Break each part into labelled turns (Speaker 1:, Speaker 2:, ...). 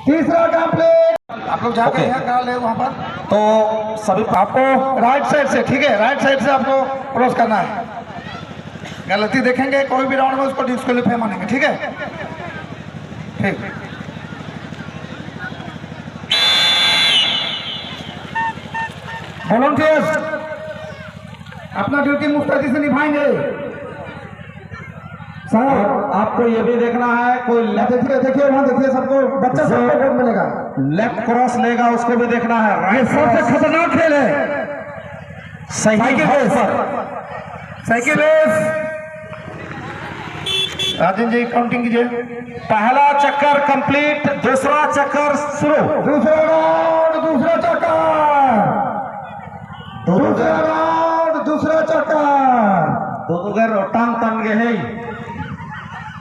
Speaker 1: तीसरा कंप्लीट। आप लोग जाकर यहाँ कहाँ ले वहाँ पर,
Speaker 2: तो सभी
Speaker 1: आपको राइट साइड से, ठीक है, राइट साइड से आपको क्रॉस करना है। गलती देखेंगे कोई भी राउंड में उसको डिस्क्वालीफाई मानेंगे, ठीक है? ठीक। वॉलंटियर्स अपना ड्यूटी मुस्तैदी से निभाएंगे।
Speaker 2: सर आपको ये भी देखना है, कोई
Speaker 1: देखिए वहाँ देखिए, सबको बच्चा सबको वोट मिलेगा।
Speaker 2: लेफ्ट क्रॉस लेगा उसको भी देखना है।
Speaker 1: ये
Speaker 2: राइट
Speaker 1: सबसे खतरनाक खेल है।
Speaker 2: सही
Speaker 1: race, cycle race. Rajan ji counting कीजिए।
Speaker 2: पहला चक्कर कंप्लीट, दूसरा चक्कर शुरू।
Speaker 1: दूसरा राउंड, दूसरा चक्कर, दूसरा राउंड, दूसरा चक्कर।
Speaker 2: दो टांग तन गए है।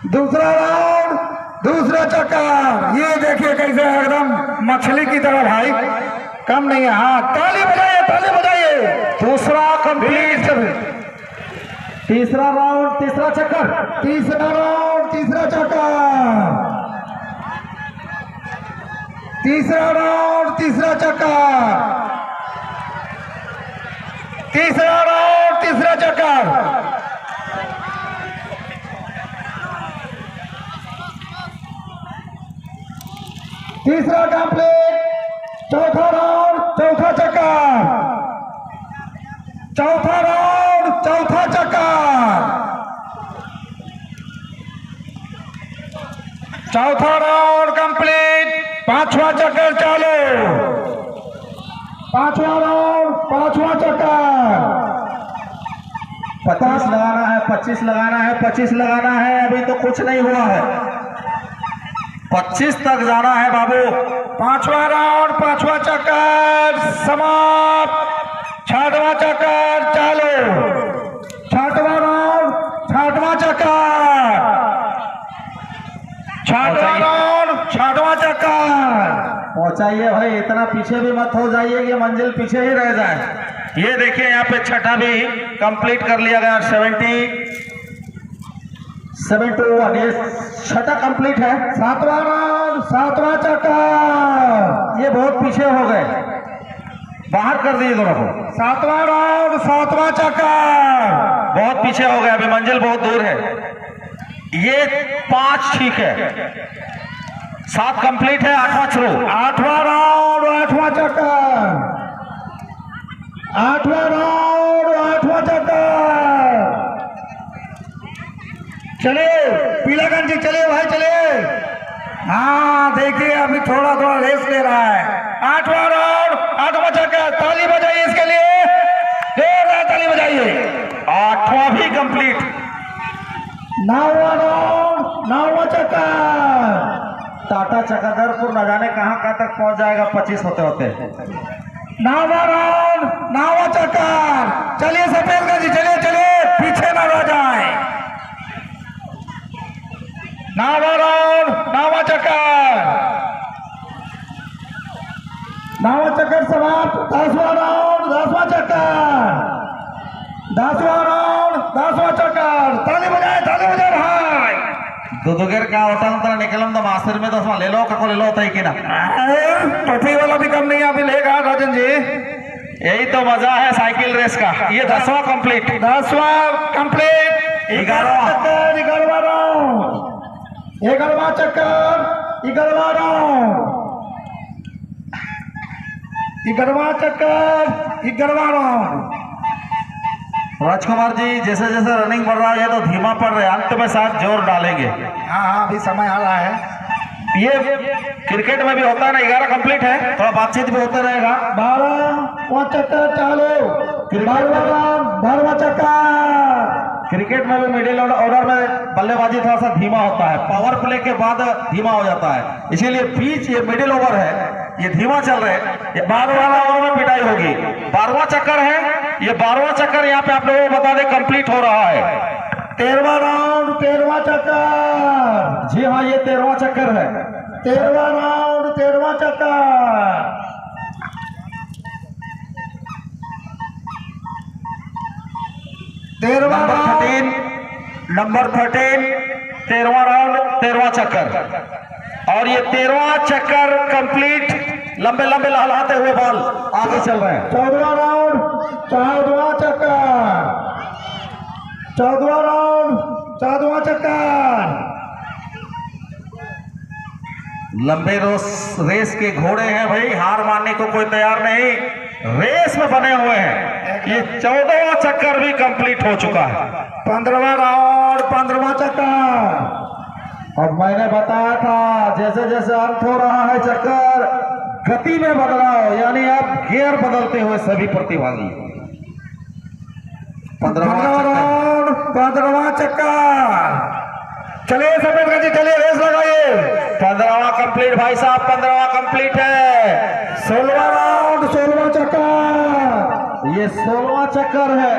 Speaker 1: दूसरा राउंड, दूसरा चक्कर। ये देखिए कैसे एकदम मछली की तरह भाई, कम नहीं है। हाँ, ताली बजाइए, ताली बजाइए।
Speaker 2: दूसरा कंप्लीट, तीसरा राउंड, तीसरा चक्कर,
Speaker 1: तीसरा राउंड, तीसरा चक्कर, तीसरा राउंड, तीसरा चक्कर, तीसरा राउंड, तीसरा चक्कर। तीसरा कंप्लीट। चौथा राउंड, चौथा चक्कर, चौथा राउंड, चौथा चक्कर, चौथा राउंड कंप्लीट। पांचवा चक्कर चालू, पांचवा राउंड, पांचवा चक्कर।
Speaker 2: 25 लगाना है, 25 लगाना है, 25 लगाना है। अभी तो कुछ नहीं हुआ है, 25 तक जाना है बाबू।
Speaker 1: पांचवा राउंड, पांचवा चक्कर समाप्त। छठवां चक्कर चालू, छठवां राउंड, छठवां चक्कर, छठवां राउंड, छठवां चक्कर।
Speaker 2: पहुंचाइए भाई, इतना पीछे भी मत हो जाइए कि मंजिल पीछे ही रह जाए। ये देखिए यहाँ पे छठा भी कंप्लीट कर लिया गया। 71, ये छठा कंप्लीट है।
Speaker 1: सातवां राउंड, सातवां चक्कर।
Speaker 2: ये बहुत पीछे हो गए, बाहर कर दिए दोनों को।
Speaker 1: सातवां राउंड, सातवां चक्कर।
Speaker 2: बहुत पीछे हो गए, अभी मंजिल बहुत दूर है। ये 5 ठीक है, 7 कंप्लीट है, 8वां शुरू।
Speaker 1: 8वां राउंड, 8वां चक्कर, 8वां राउंड, 8वां चक्कर। चलिए पीलागंज जी, चलिए भाई चलिए। हाँ देखिए अभी थोड़ा थोड़ा रेस ले रहा है। 8वां राउंड, 8वां चक्कर। ताली बजाइए इसके लिए, जोरदार ताली बजाइए।
Speaker 2: 8वां भी कंप्लीट।
Speaker 1: 9वां राउंड, 9वां चक्कर।
Speaker 2: टाटा चक्रधरपुर न जाने कहां तक पहुंच जाएगा 25 होते होते।
Speaker 1: 9वां राउंड, 9वां चक्कर। चलिए सफेदगंज जी, चलिए चलिए, पीछे ना रह जाए। 9वां राउंड, 9वां चक्कर, 9वां चक्कर समाप्त। 10वां राउंड, 10वां चक्कर, 10वां राउंड, 10वां चक्कर। ताली बजाए भाई।
Speaker 2: दुदुगेर का होता ना निकलम तो मास्टर में 10वां ले लो, kako ले लो तय की ना।
Speaker 1: टोपी वाला भी कम नहीं अभी लेगा राजन जी।
Speaker 2: यही तो मजा है साइकिल रेस का। ये 10वां कंप्लीट,
Speaker 1: 10वां कंप्लीट।
Speaker 2: 11वां
Speaker 1: चक्कर, 11वां राउंड, 11वां चक्कर, 11वां राउंड, 11वां चक्कर, 11वां राउंड।
Speaker 2: राजकुमार जी जैसे जैसे रनिंग बढ़ रहा है तो धीमा पड़ रहा है, अंत में साथ जोर डालेंगे।
Speaker 1: हाँ अभी समय आ रहा है।
Speaker 2: ये क्रिकेट में भी होता है ना। 11 कंप्लीट है, थोड़ा बातचीत भी होता रहेगा।
Speaker 1: 12वां चक्कर चालू, 12वां राउंड, 12वां चक्कर।
Speaker 2: क्रिकेट में भी मिडिल ऑर्डर में बल्लेबाजी थोड़ा सा धीमा होता है, पावर प्ले के बाद धीमा हो जाता है, इसीलिए बीच ये मिडिल ओवर है, ये धीमा चल रहे हैं। ये 12वां ओवर में पिटाई होगी। 12वां चक्कर है, ये 12वां चक्कर यहाँ पे आप लोगों को बता दें कंप्लीट हो रहा है।
Speaker 1: 13वां राउंड, 13वां चक्कर।
Speaker 2: जी हाँ, ये 13वां चक्कर है।
Speaker 1: 13वां राउंड, 13वां चक्कर।
Speaker 2: नंबर 13, 13वां राउंड, 13वां चक्कर। और ये 13वां चक्कर कंप्लीट। लंबे लंबे लहलाते हुए बॉल आगे चल रहे हैं।
Speaker 1: 14वां राउंड, 14वां चक्कर, 14वां राउंड, 14वां चक्कर।
Speaker 2: लंबे रेस के घोड़े हैं भाई, हार मानने को कोई तैयार नहीं, रेस में बने हुए हैं। ये 14वां चक्कर भी कंप्लीट हो चुका है।
Speaker 1: 15वां राउंड, 15वां चक्कर।
Speaker 2: अब मैंने बताया था जैसे जैसे अंत हो रहा है चक्कर, गति में बदलाव, यानी अब गियर बदलते हुए सभी प्रतिभागी।
Speaker 1: 15वां राउंड, 15वां चक्कर। चलिए सफेद गंजी, चलिए रेस लगाइए।
Speaker 2: 15वां कंप्लीट भाई साहब, 15वां कंप्लीट है।
Speaker 1: 16वां राउंड, 16वां चक्कर।
Speaker 2: ये 16वां चक्कर है।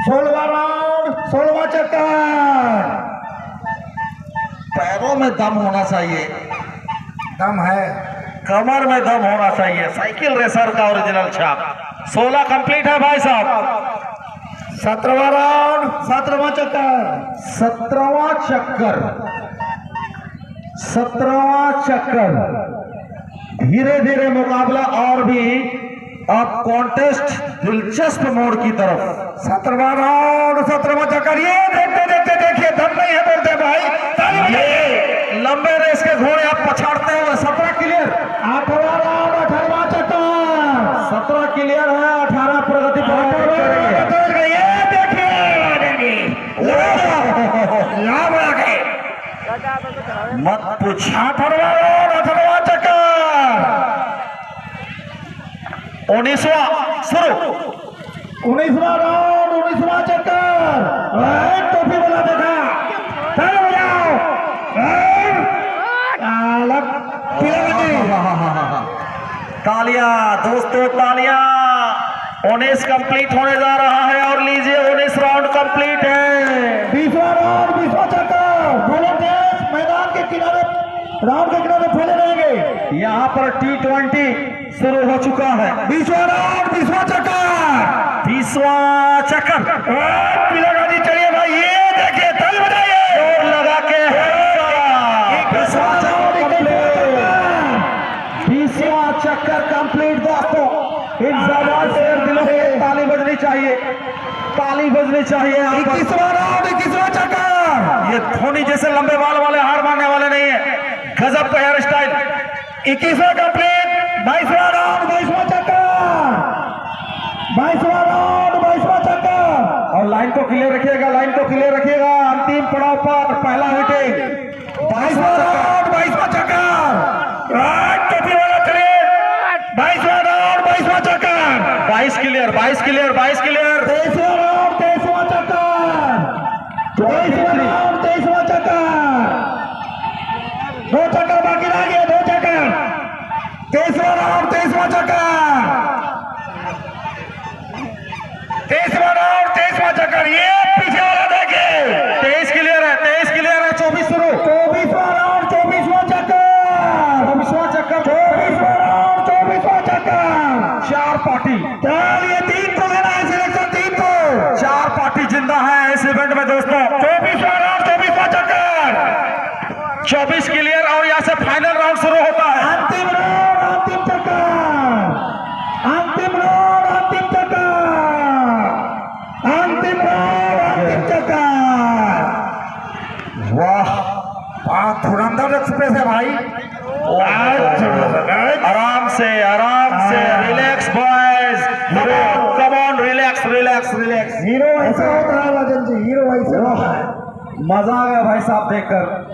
Speaker 1: 16वां राउंड, 16वां चक्कर।
Speaker 2: पैरों में दम होना चाहिए,
Speaker 1: दम है,
Speaker 2: कमर में दम होना चाहिए, साइकिल रेसर का ओरिजिनल छाप। 16 कंप्लीट है भाई साहब।
Speaker 1: 17वां राउंड, 17वां चक्कर।
Speaker 2: 17वां चक्कर, 17वां चक्कर। धीरे धीरे मुकाबला और भी अब कॉन्टेस्ट दिलचस्प मोड़ की तरफ।
Speaker 1: 17वां राउंड, 17वां चक्कर। ये देखते देखते देखिए, दम नहीं है बोलते भाई। ताली बजाइए।
Speaker 2: लंबे रेस के घोड़े आप पछाड़ते हुए। 17 क्लियर।
Speaker 1: 8वां राउंड, 18वां चक्कर।
Speaker 2: 17 क्लियर है, 18 प्रगति पर मत पूछ।
Speaker 1: 18वां राउंड, 18वां चक्कर।
Speaker 2: 19वां शुरू।
Speaker 1: 19वां राउंड, 19वां चक्कर। टोपी वाला देखा, ताली बजाओ।
Speaker 2: तालियां दोस्तों, तालियां। 19 कंप्लीट होने जा रहा है और लीजिए 19 राउंड कंप्लीट है।
Speaker 1: 20वां राउंड, 20वां चक्कर। दोनों टीम मैदान के किनारे, राउंड के किनारे फैले रहेंगे।
Speaker 2: यहाँ पर T20 शुरू हो चुका है।
Speaker 1: 20वां राउंड, 20वां चक्कर।
Speaker 2: 20वां चक्कर।
Speaker 1: पीला गाड़ी चलिए भाई, ये देखिए, ताली बजाइए।
Speaker 2: जोर लगा के 20वां चक्कर कंप्लीट दोस्तों। इन जवान से दिलों में ताली बजनी चाहिए, ताली बजनी चाहिए।
Speaker 1: 21वां राउंड, 21वां चक्कर।
Speaker 2: ये धोनी जैसे लंबे बाल वाले हार मानने वाले नहीं है, गजब का हेयर स्टाइल।
Speaker 1: 21वां कंप्लीट। 22वां राउंड, 22वां चक्कर। 22वां राउंड, 22वां चक्कर।
Speaker 2: और लाइन को क्लियर रखिएगा, लाइन को क्लियर रखिएगा। अंतिम पड़ाव पर पहला हिटिंग।
Speaker 1: 22वां राउंड, 22वां चक्कर। टोपी वाला चलिए। 22वां राउंड, 22वां चक्कर।
Speaker 2: 22 क्लियर, 22 क्लियर, 22 क्लियर।
Speaker 1: 23वां राउंड, 23वां चक्कर। 23वां राउंड, 23वां चक्कर। 2 चक्कर बाकी रह गए, 2 चक्कर। 23वां राउंड, 23वां चक्कर। 23वां राउंड, 23वां चक्कर। ये पीछे वाला देखिए।
Speaker 2: 23 क्लियर है, 23 क्लियर है। 24 शुरू।
Speaker 1: 24वां राउंड, 24वां चक्कर।
Speaker 2: 24वां चक्कर।
Speaker 1: 24वां राउंड, 24वां चक्कर।
Speaker 2: 4 पार्टी,
Speaker 1: ये 3 को लेना है, सिलेक्शन 3 को।
Speaker 2: 4 पार्टी जिंदा है इस इवेंट में दोस्तों।
Speaker 1: 24वां राउंड, 24वां चक्कर।
Speaker 2: 24 क्लियर और यहाँ से फाइनल राउंड शुरू होता है।
Speaker 1: अंतिम राउंड, अंतिम चक्कर। अंतिम राउंड, अंतिम चक्कर। अंतिम राउंड, अंतिम चक्कर।
Speaker 2: वाह,
Speaker 1: धुरंधर एक्सप्रेस है भाई।
Speaker 2: आराम से relax boys, come on, relax relax relax.
Speaker 1: Hero ऐसा होता है राजन जी, हीरो ऐसा होता है।
Speaker 2: मजा आ गया भाई साहब देखकर।